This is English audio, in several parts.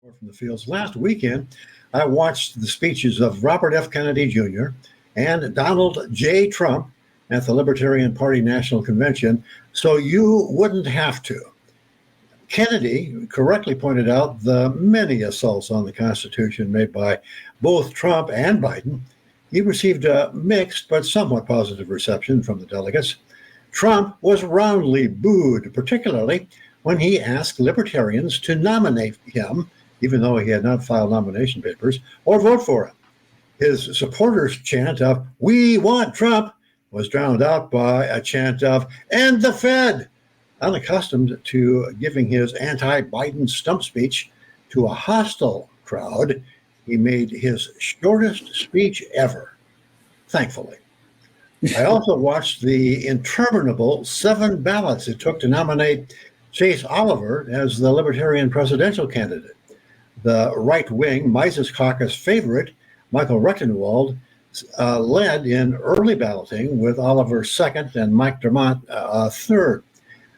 From the fields. Last weekend, I watched the speeches of Robert F. Kennedy Jr. and Donald J. Trump at the Libertarian Party National Convention, so you wouldn't have to. Kennedy correctly pointed out the many assaults on the Constitution made by both Trump and Biden. He received a mixed but somewhat positive reception from the delegates. Trump was roundly booed, particularly when he asked Libertarians to nominate him, even though he had not filed nomination papers, or vote for him. His supporters' chant of, "We want Trump," was drowned out by a chant of, "End the Fed." Unaccustomed to giving his anti-Biden stump speech to a hostile crowd, he made his shortest speech ever, thankfully. I also watched the interminable 7 ballots it took to nominate Chase Oliver as the Libertarian presidential candidate. The right-wing Mises Caucus favorite, Michael Rectenwald, led in early balloting with Oliver second and Mike Dermott third.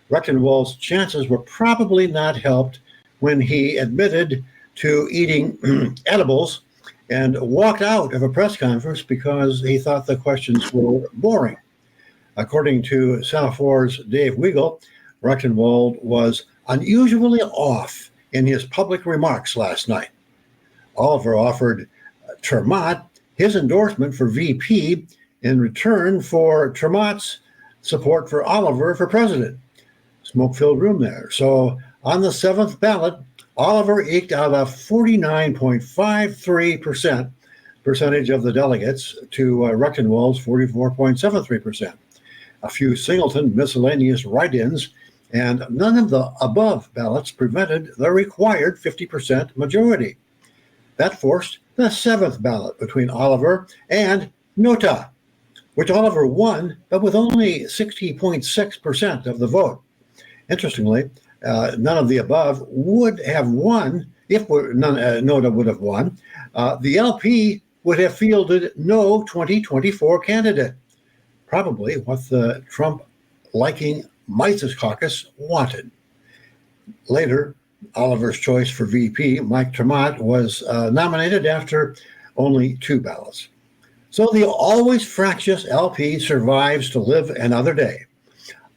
Rectenwald's chances were probably not helped when he admitted to eating edibles and walked out of a press conference because he thought the questions were boring. According to Semaphor's Dave Weigel, Rectenwald was unusually off in his public remarks last night. Oliver offered Dermott his endorsement for VP in return for Dermott's support for Oliver for president. Smoke-filled room there. So on the 7th ballot, Oliver eked out a 49.53% percentage of the delegates to Rectenwald's 44.73%. A few singleton miscellaneous write-ins and none of the above ballots prevented the required 50% majority. That forced the 7th ballot between Oliver and Nota, which Oliver won, but with only 60.6% of the vote. Interestingly, none of the above would have won if Nota would have won. The LP would have fielded no 2024 candidate, probably what the Trump-liking Mises Caucus wanted. Later, Oliver's choice for VP, Mike Dermott, was nominated after only 2 ballots. So the always fractious LP survives to live another day.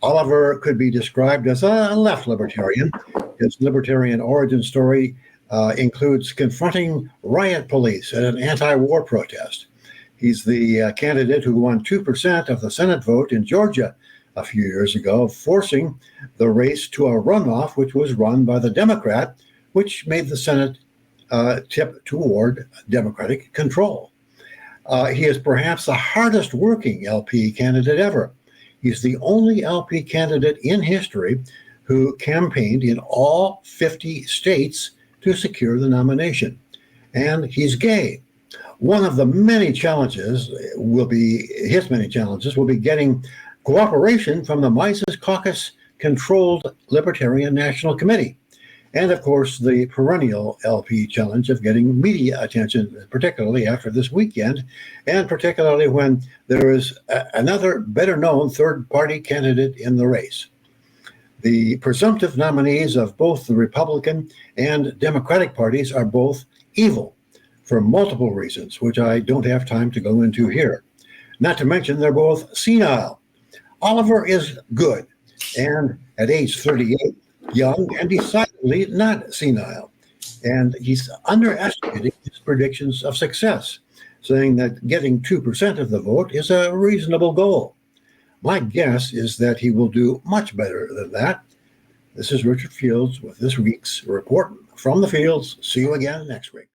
Oliver could be described as a left libertarian. His libertarian origin story includes confronting riot police at an anti-war protest. He's the candidate who won 2% of the Senate vote in Georgia a few years ago, forcing the race to a runoff which was run by the Democrat, which made the Senate tip toward Democratic control. He is perhaps the hardest working LP candidate ever. He's the only LP candidate in history who campaigned in all 50 states to secure the nomination. And he's gay. One of the many challenges will be getting cooperation from the Mises Caucus-controlled Libertarian National Committee. And, of course, the perennial LP challenge of getting media attention, particularly after this weekend, and particularly when there is another better-known third-party candidate in the race. The presumptive nominees of both the Republican and Democratic parties are both evil for multiple reasons, which I don't have time to go into here. Not to mention they're both senile. Oliver is good, and at age 38, young and decidedly not senile. And he's underestimating his predictions of success, saying that getting 2% of the vote is a reasonable goal. My guess is that he will do much better than that. This is Richard Fields with this week's report from the fields. See you again next week.